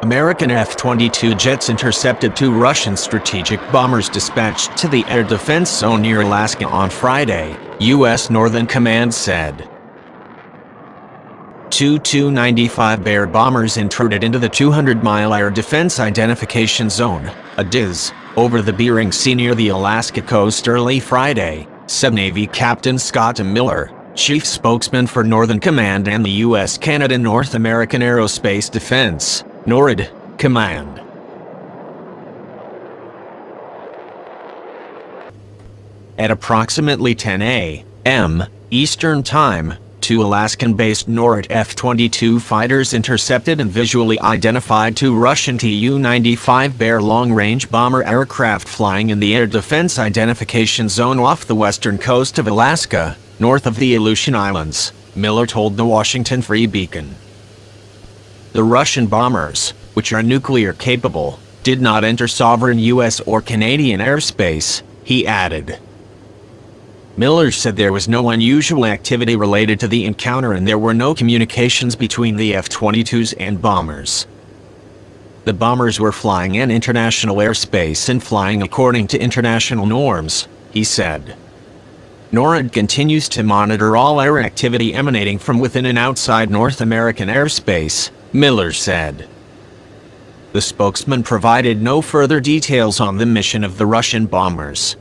American F-22 jets intercepted 2 Russian strategic bombers dispatched to the air defense zone near Alaska on Friday, U.S. Northern Command said. 2 Tu-95 Bear bombers intruded into the 200-mile air defense identification zone, a DIZ, over the Bering Sea near the Alaska coast early Friday, said Navy Captain Scott Miller, chief spokesman for Northern Command and the U.S.-Canada North American Aerospace Defense, NORAD, Command. At approximately 10 a.m. Eastern Time, 2 Alaskan-based NORAD F-22 fighters intercepted and visually identified 2 Russian Tu-95 Bear long-range bomber aircraft flying in the air defense identification zone off the western coast of Alaska, north of the Aleutian Islands, Miller told the Washington Free Beacon. The Russian bombers, which are nuclear-capable, did not enter sovereign U.S. or Canadian airspace, he added. Miller said there was no unusual activity related to the encounter and there were no communications between the F-22s and bombers. The bombers were flying in international airspace and flying according to international norms, he said. NORAD continues to monitor all air activity emanating from within and outside North American airspace, Miller said. The spokesman provided no further details on the mission of the Russian bombers.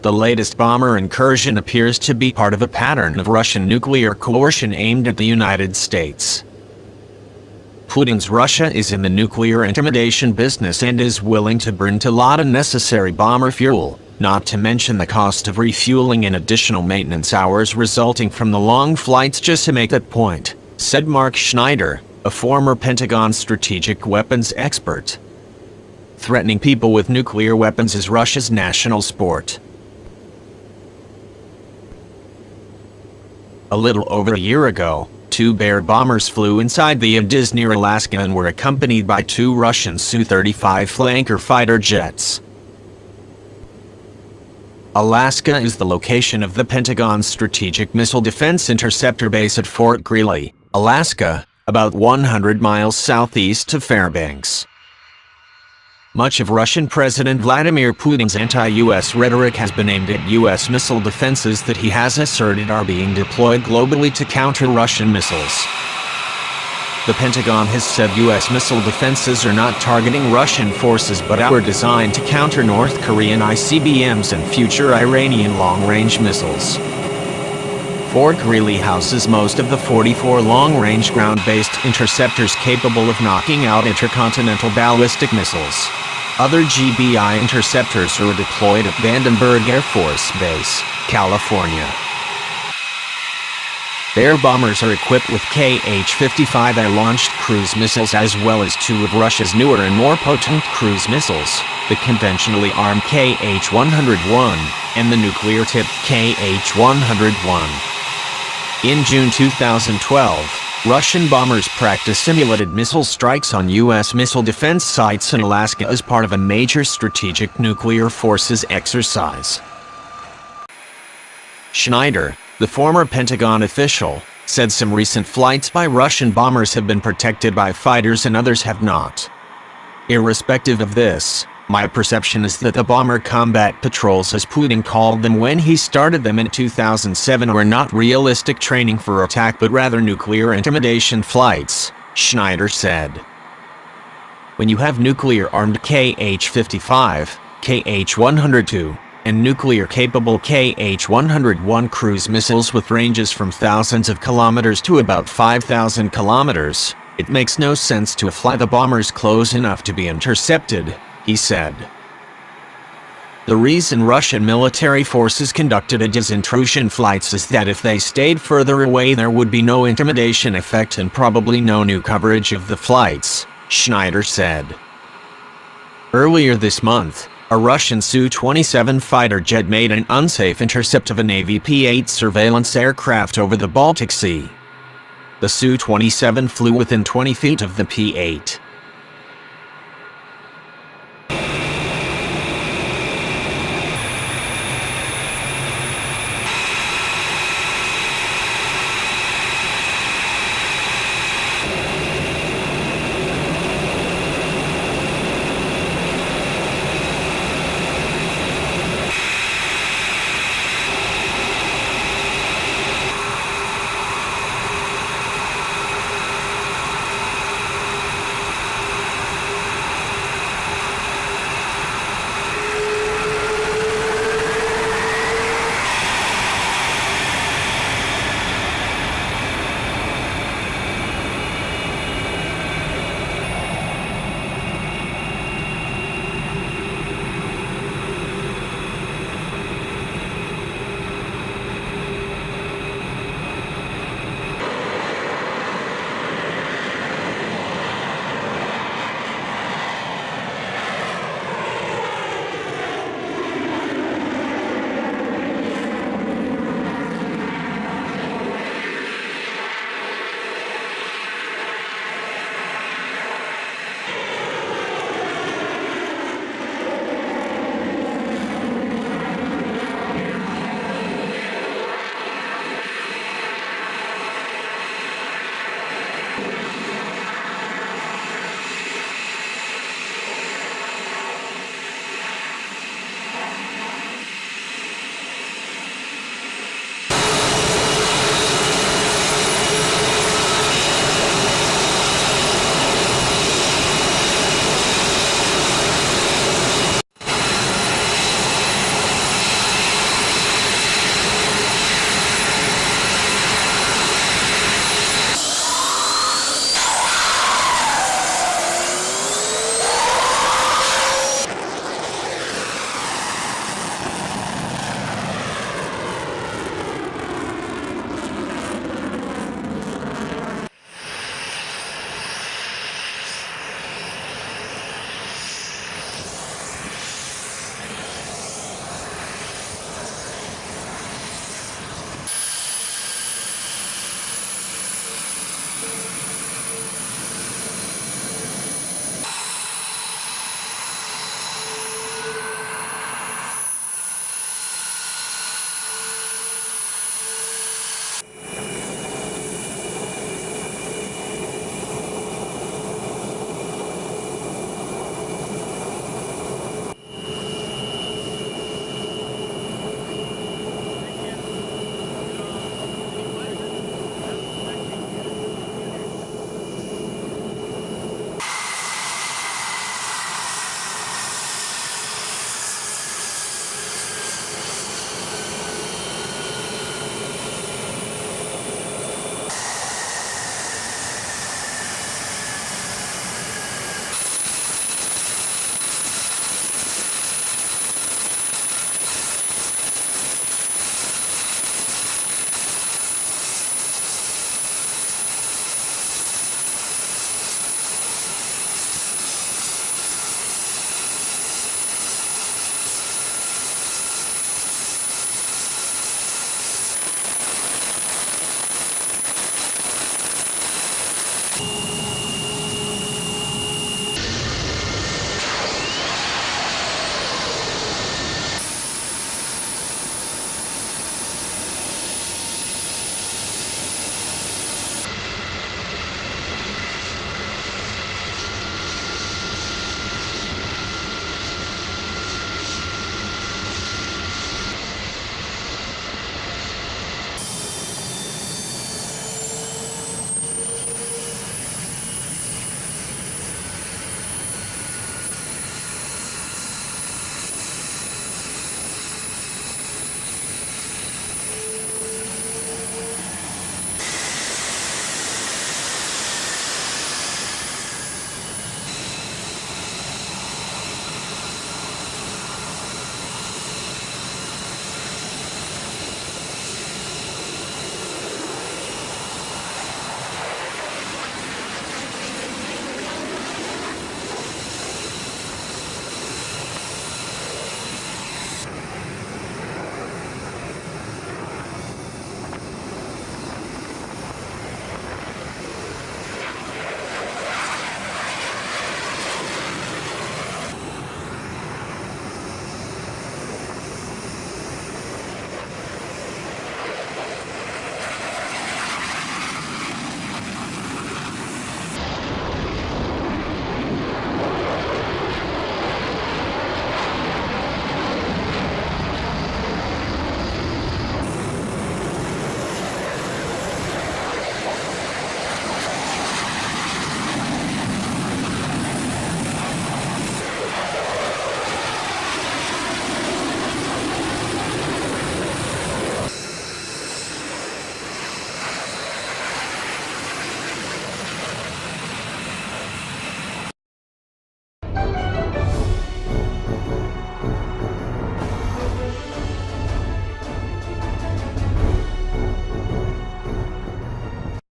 The latest bomber incursion appears to be part of a pattern of Russian nuclear coercion aimed at the United States. Putin's Russia is in the nuclear intimidation business and is willing to burn to lot unnecessary bomber fuel, not to mention the cost of refueling and additional maintenance hours resulting from the long flights just to make that point, said Mark Schneider, a former Pentagon strategic weapons expert. Threatening people with nuclear weapons is Russia's national sport. A little over a year ago, 2 Bear bombers flew inside the DIZ near Alaska and were accompanied by 2 Russian Su-35 flanker fighter jets. Alaska is the location of the Pentagon's Strategic Missile Defense Interceptor base at Fort Greely, Alaska, about 100 miles southeast of Fairbanks. Much of Russian President Vladimir Putin's anti-U.S. rhetoric has been aimed at U.S. missile defenses that he has asserted are being deployed globally to counter Russian missiles. The Pentagon has said U.S. missile defenses are not targeting Russian forces but are designed to counter North Korean ICBMs and future Iranian long-range missiles. Fort Greely houses most of the 44 long-range ground-based interceptors capable of knocking out intercontinental ballistic missiles. Other GBI interceptors are deployed at Vandenberg Air Force Base, California. Bear bombers are equipped with Kh-55 air-launched cruise missiles as well as 2 of Russia's newer and more potent cruise missiles, the conventionally armed Kh-101 and the nuclear-tipped Kh-101. In June 2012, Russian bombers practiced simulated missile strikes on U.S. missile defense sites in Alaska as part of a major strategic nuclear forces exercise. Schneider, the former Pentagon official, said some recent flights by Russian bombers have been protected by fighters and others have not. Irrespective of this, my perception is that the bomber combat patrols, as Putin called them when he started them in 2007, were not realistic training for attack but rather nuclear intimidation flights, Schneider said. When you have nuclear-armed Kh-55, Kh-102, and nuclear-capable Kh-101 cruise missiles with ranges from thousands of kilometers to about 5,000 kilometers, it makes no sense to fly the bombers close enough to be intercepted, he said. The reason Russian military forces conducted DIZ intrusion flights is that if they stayed further away there would be no intimidation effect and probably no new coverage of the flights, Schneider said. Earlier this month, a Russian Su-27 fighter jet made an unsafe intercept of a Navy P-8 surveillance aircraft over the Baltic Sea. The Su-27 flew within 20 feet of the P-8.